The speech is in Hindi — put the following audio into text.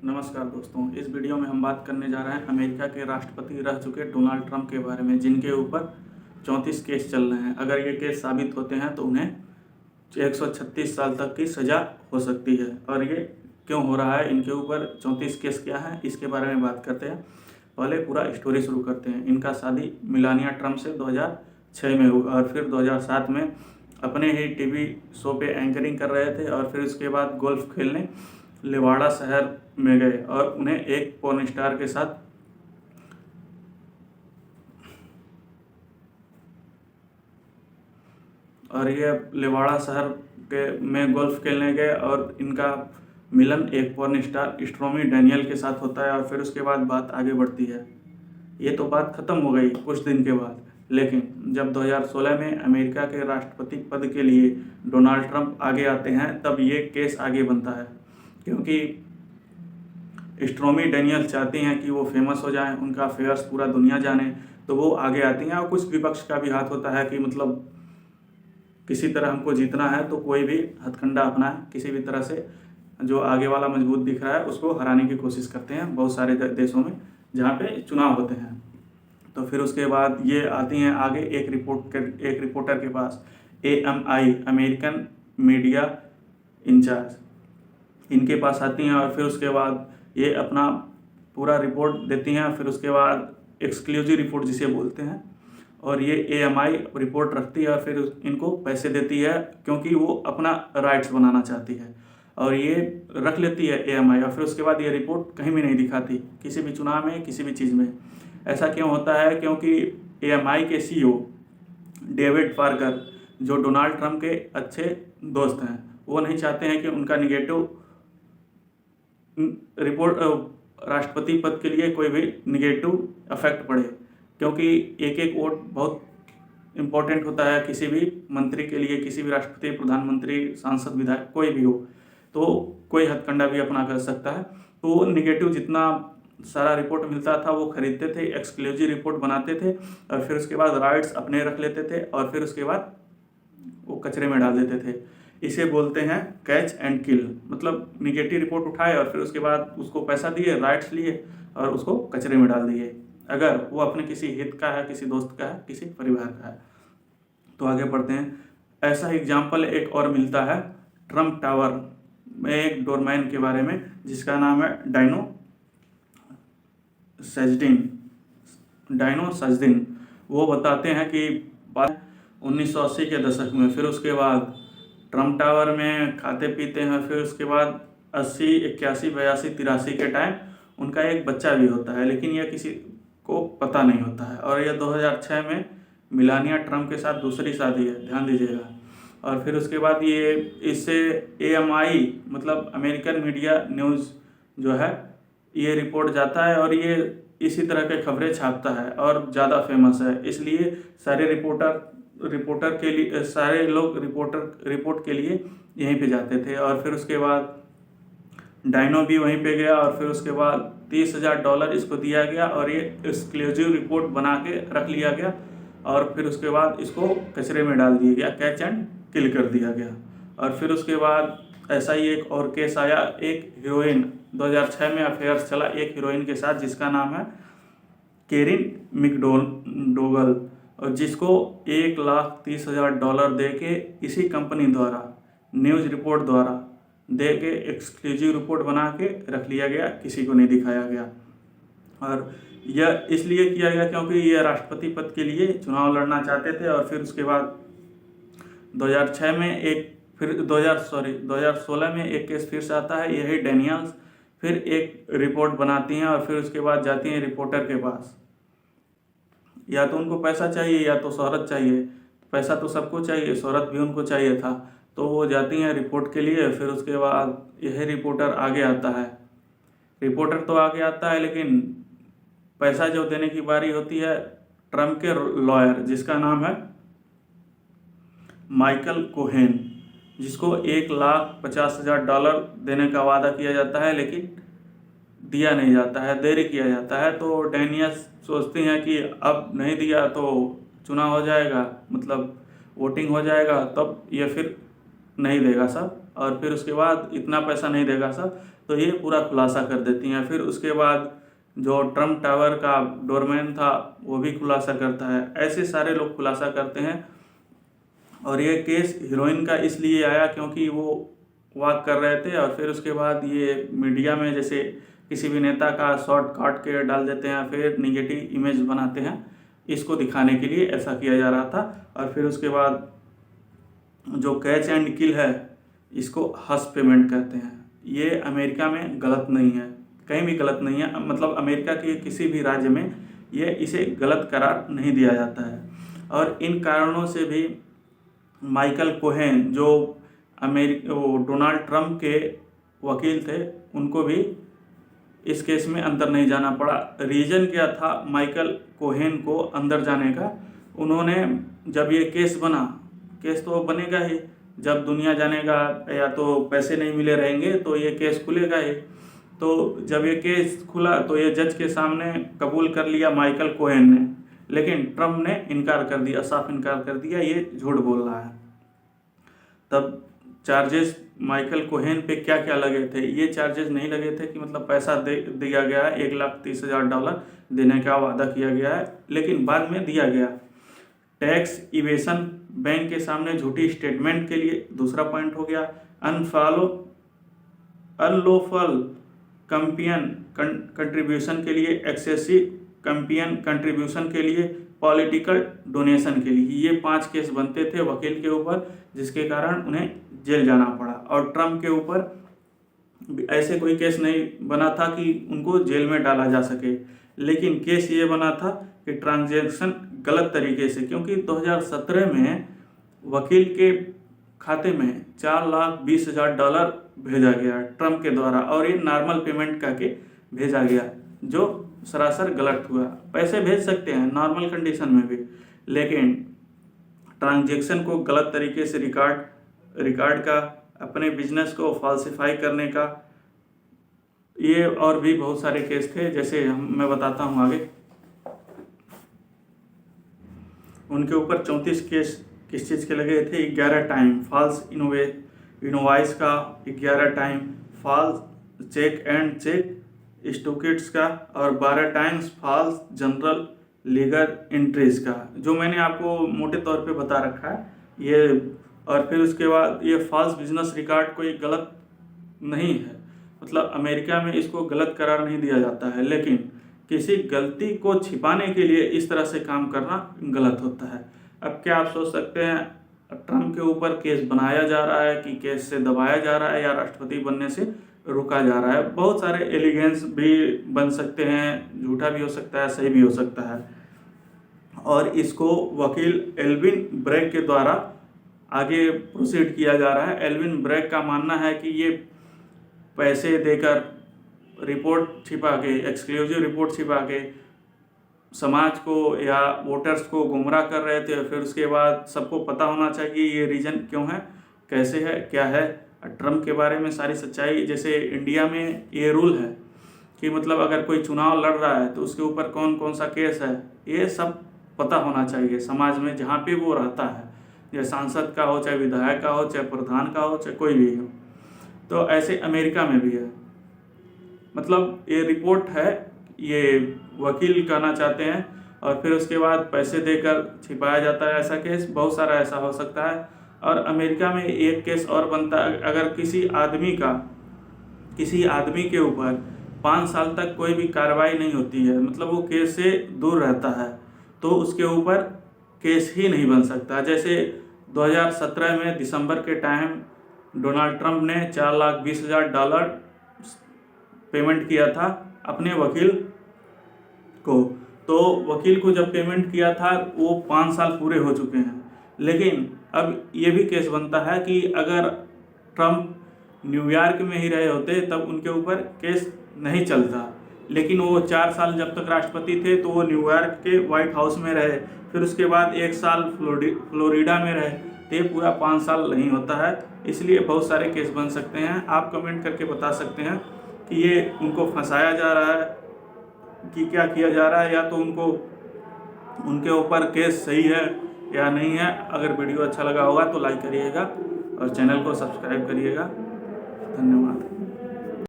नमस्कार दोस्तों, इस वीडियो में हम बात करने जा रहे हैं अमेरिका के राष्ट्रपति रह चुके डोनाल्ड ट्रंप के बारे में, जिनके ऊपर 34 केस चल रहे हैं। अगर ये केस साबित होते हैं तो उन्हें 136 साल तक की सज़ा हो सकती है। और ये क्यों हो रहा है, इनके ऊपर 34 केस क्या है, इसके बारे में बात करते हैं। पहले पूरा स्टोरी शुरू करते हैं। इनका शादी मेलानिया ट्रंप से 2006 में हुआ और फिर 2007 में अपने ही टीवी शो पे एंकरिंग कर रहे थे और फिर उसके बाद गोल्फ खेलने लेवाड़ा शहर में गए और उन्हें एक पोर्न स्टार के साथ ये लेवाड़ा शहर के में गोल्फ खेलने गए और इनका मिलन एक पोर्न स्टार स्टॉर्मी डैनियल के साथ होता है और फिर उसके बाद बात आगे बढ़ती है। ये तो बात ख़त्म हो गई कुछ दिन के बाद, लेकिन जब 2016 में अमेरिका के राष्ट्रपति पद के लिए डोनाल्ड ट्रंप आगे आते हैं तब ये केस आगे बनता है, क्योंकि स्टॉर्मी डैनियल चाहती हैं कि वो फेमस हो जाएं, उनका अफेयर्स पूरा दुनिया जाने, तो वो आगे आती हैं। और कुछ विपक्ष का भी हाथ होता है कि मतलब किसी तरह हमको जीतना है तो कोई भी हथकंडा अपनाए, किसी भी तरह से जो आगे वाला मजबूत दिख रहा है उसको हराने की कोशिश करते हैं बहुत सारे देशों में जहाँ पे चुनाव होते हैं। तो फिर उसके बाद ये आती हैं आगे एक रिपोर्टर के पास, AMI अमेरिकन मीडिया इंचार्ज, इनके पास आती हैं और फिर उसके बाद ये अपना पूरा रिपोर्ट देती हैं। फिर उसके बाद एक्सक्लूसिव रिपोर्ट जिसे बोलते हैं, और ये AMI रिपोर्ट रखती है और फिर इनको पैसे देती है क्योंकि वो अपना राइट्स बनाना चाहती है, और ये रख लेती है AMI। और फिर उसके बाद ये रिपोर्ट कहीं भी नहीं दिखाती, किसी भी चुनाव में, किसी भी चीज़ में। ऐसा क्यों होता है? क्योंकि AMI के CEO डेविड पार्कर, जो डोनाल्ड ट्रंप के अच्छे दोस्त हैं, वो नहीं चाहते हैं कि उनका निगेटिव रिपोर्ट राष्ट्रपति पद के लिए कोई भी निगेटिव इफेक्ट पड़े, क्योंकि एक एक वोट बहुत इम्पोर्टेंट होता है किसी भी मंत्री के लिए, किसी भी राष्ट्रपति, प्रधानमंत्री, सांसद, विधायक कोई भी हो, तो कोई हथकंडा भी अपना कर सकता है। तो वो निगेटिव जितना सारा रिपोर्ट मिलता था वो खरीदते थे, एक्सक्लूसिव रिपोर्ट बनाते थे और फिर उसके बाद राइट्स अपने रख लेते थे और फिर उसके बाद वो कचरे में डाल देते थे। इसे बोलते हैं कैच एंड किल, मतलब निगेटिव रिपोर्ट उठाए और फिर उसके बाद उसको पैसा दिए, राइट्स लिए और उसको कचरे में डाल दिए, अगर वो अपने किसी हित का है, किसी दोस्त का है, किसी परिवार का है। तो आगे बढ़ते हैं। ऐसा एग्जाम्पल एक और मिलता है ट्रंप टावर में एक डोरमैन के बारे में, जिसका नाम है डायनो सजदिन। वो बताते हैं कि 1980 के दशक में, फिर उसके बाद ट्रंप टावर में खाते पीते हैं, फिर उसके बाद 80, 81, 82, 83 के टाइम उनका एक बच्चा भी होता है, लेकिन यह किसी को पता नहीं होता है। और यह 2006 में मेलानिया ट्रंप के साथ दूसरी शादी है, ध्यान दीजिएगा। और फिर उसके बाद ये इससे AMI मतलब अमेरिकन मीडिया न्यूज़ जो है, ये रिपोर्ट जाता है और ये इसी तरह के खबरें छापता है और ज़्यादा फेमस है, इसलिए सारे रिपोर्टर के लिए, सारे लोग रिपोर्ट के लिए यहीं पे जाते थे। और फिर उसके बाद डायनो भी वहीं पे गया और फिर उसके बाद $30,000 इसको दिया गया और ये एक्सक्लूसिव रिपोर्ट बना के रख लिया गया और फिर उसके बाद इसको कचरे में डाल दिया गया, कैच एंड किल कर दिया गया। और फिर उसके बाद ऐसा ही एक और केस आया, एक हीरोइन 2006 में अफेयर्स चला एक हीरोइन के साथ जिसका नाम है केरिन मैकडोगल, और जिसको $1,30,000 दे के इसी कंपनी द्वारा न्यूज़ रिपोर्ट द्वारा दे के एक्सक्लूसिव रिपोर्ट बना के रख लिया गया, किसी को नहीं दिखाया गया। और यह इसलिए किया गया क्योंकि ये राष्ट्रपति पद के लिए चुनाव लड़ना चाहते थे। और फिर उसके बाद 2006 में एक, फिर 2016 में एक केस फिर से आता है, यही डैनियल्स फिर एक रिपोर्ट बनाती हैं और फिर उसके बाद जाती हैं रिपोर्टर के पास। या तो उनको पैसा चाहिए या तो शोहरत चाहिए, पैसा तो सबको चाहिए, शोहरत भी उनको चाहिए था, तो वो जाती हैं रिपोर्ट के लिए। फिर उसके बाद यह रिपोर्टर आगे आता है, रिपोर्टर तो आगे आता है लेकिन पैसा जो देने की बारी होती है ट्रंप के लॉयर, जिसका नाम है माइकल कोहेन, जिसको $1,50,000 देने का वादा किया जाता है लेकिन दिया नहीं जाता है, देरी किया जाता है। तो डैनियल्स सोचती हैं कि अब नहीं दिया तो चुनाव हो जाएगा, मतलब वोटिंग हो जाएगा, तब ये फिर नहीं देगा सब। और फिर उसके बाद इतना पैसा नहीं देगा सब, तो ये पूरा खुलासा कर देती हैं। फिर उसके बाद जो ट्रम्प टावर का डोरमैन था वो भी खुलासा करता है। ऐसे सारे लोग खुलासा करते हैं। और ये केस हीरोइन का इसलिए आया क्योंकि वो वॉक कर रहे थे, और फिर उसके बाद ये मीडिया में जैसे किसी भी नेता का शॉर्ट काट के डाल देते हैं, फिर निगेटिव इमेज बनाते हैं, इसको दिखाने के लिए ऐसा किया जा रहा था। और फिर उसके बाद जो कैच एंड किल है इसको हश पेमेंट कहते हैं। ये अमेरिका में गलत नहीं है, कहीं भी गलत नहीं है, मतलब अमेरिका के किसी भी राज्य में ये इसे गलत करार नहीं दिया जाता है। और इन कारणों से भी माइकल कोहेन जो वो डोनाल्ड ट्रंप के वकील थे, उनको भी इस केस में अंदर नहीं जाना पड़ा। रीज़न क्या था माइकल कोहेन को अंदर जाने का? उन्होंने जब ये केस बना, केस तो बनेगा ही, जब दुनिया जानेगा या तो पैसे नहीं मिले रहेंगे तो ये केस खुलेगा ही। तो जब ये केस खुला तो ये जज के सामने कबूल कर लिया माइकल कोहेन ने, लेकिन ट्रंप ने इनकार कर दिया, साफ इनकार कर दिया, ये झूठ बोल रहा है। तब चार्जेस माइकल कोहेन पे क्या क्या लगे थे? ये चार्जेस नहीं लगे थे कि मतलब पैसा दिया गया है, $1,30,000 देने का वादा किया गया है, लेकिन बाद में दिया गया। टैक्स इवेशन, बैंक के सामने झूठी स्टेटमेंट के लिए दूसरा पॉइंट हो गया। अनलॉफुल कंपेनियन कंट्रीब्यूशन के लिए, एक्सेसिव कंपेनियन कंट्रीब्यूशन के लिए, पॉलिटिकल डोनेशन के लिए, ये 5 केस बनते थे वकील के ऊपर, जिसके कारण उन्हें जेल जाना पड़ा। और ट्रंप के ऊपर ऐसे कोई केस नहीं बना था कि उनको जेल में डाला जा सके, लेकिन केस ये बना था कि ट्रांजैक्शन गलत तरीके से, क्योंकि 2017 में वकील के खाते में $4,20,000 भेजा गया ट्रंप के द्वारा, और ये नॉर्मल पेमेंट करके भेजा गया, जो सरासर गलत हुआ। पैसे भेज सकते हैं नॉर्मल कंडीशन में भी, लेकिन ट्रांजैक्शन को गलत तरीके से रिकॉर्ड का, अपने बिजनेस को फॉल्सिफाई करने का, ये और भी बहुत सारे केस थे, जैसे मैं बताता हूँ आगे। उनके ऊपर 34 केस किस चीज़ के लगे थे? 11 टाइम फॉल्स इनवॉइस का, 11 time false cheque and cheque stockists का, और 12 times false journal ledger entries का, जो मैंने आपको मोटे तौर पे बता रखा है ये। और फिर उसके बाद ये फॉल्स बिजनेस रिकॉर्ड कोई गलत नहीं है, मतलब अमेरिका में इसको गलत करार नहीं दिया जाता है, लेकिन किसी गलती को छिपाने के लिए इस तरह से काम करना गलत होता है। अब क्या आप सोच सकते हैं, ट्रंप के ऊपर केस बनाया जा रहा है कि केस से दबाया जा रहा है या राष्ट्रपति बनने से रोका जा रहा है? बहुत सारे एलिगेंस भी बन सकते हैं, झूठा भी हो सकता है, सही भी हो सकता है। और इसको वकील एल्विन ब्रैग के द्वारा आगे प्रोसीड किया जा रहा है। एल्विन ब्रैग का मानना है कि ये पैसे देकर रिपोर्ट छिपा के, एक्सक्लूसिव रिपोर्ट छिपा के समाज को या वोटर्स को गुमराह कर रहे थे। फिर उसके बाद सबको पता होना चाहिए ये रीज़न क्यों है, कैसे है, क्या है, ट्रंप के बारे में सारी सच्चाई। जैसे इंडिया में ये रूल है कि मतलब अगर कोई चुनाव लड़ रहा है तो उसके ऊपर कौन कौन सा केस है, ये सब पता होना चाहिए समाज में जहाँ पे वो रहता है, चाहे सांसद का हो, चाहे विधायक का हो, चाहे प्रधान का हो, चाहे कोई भी हो। तो ऐसे अमेरिका में भी है, मतलब ये रिपोर्ट है, ये वकील कहना चाहते हैं, और फिर उसके बाद पैसे देकर छिपाया जाता है। ऐसा केस बहुत सारा ऐसा हो सकता है। और अमेरिका में एक केस और बनता है, अगर किसी आदमी के ऊपर 5 साल तक कोई भी कार्रवाई नहीं होती है, मतलब वो केस से दूर रहता है, तो उसके ऊपर केस ही नहीं बन सकता। जैसे 2017 में दिसंबर के टाइम डोनाल्ड ट्रंप ने $4,20,000 पेमेंट किया था अपने वकील को। तो वकील को जब पेमेंट किया था वो 5 साल पूरे हो चुके हैं, लेकिन अब ये भी केस बनता है कि अगर ट्रंप न्यूयॉर्क में ही रहे होते तब उनके ऊपर केस नहीं चलता, लेकिन वो 4 साल जब तक राष्ट्रपति थे तो वो न्यूयॉर्क के व्हाइट हाउस में रहे, फिर उसके बाद 1 साल फ्लोरिडा में रहे, तो ये पूरा 5 साल नहीं होता है। इसलिए बहुत सारे केस बन सकते हैं। आप कमेंट करके बता सकते हैं कि ये उनको फंसाया जा रहा है कि क्या किया जा रहा है, या तो उनके ऊपर केस सही है या नहीं है। अगर वीडियो अच्छा लगा होगा तो लाइक करिएगा और चैनल को सब्सक्राइब करिएगा। धन्यवाद।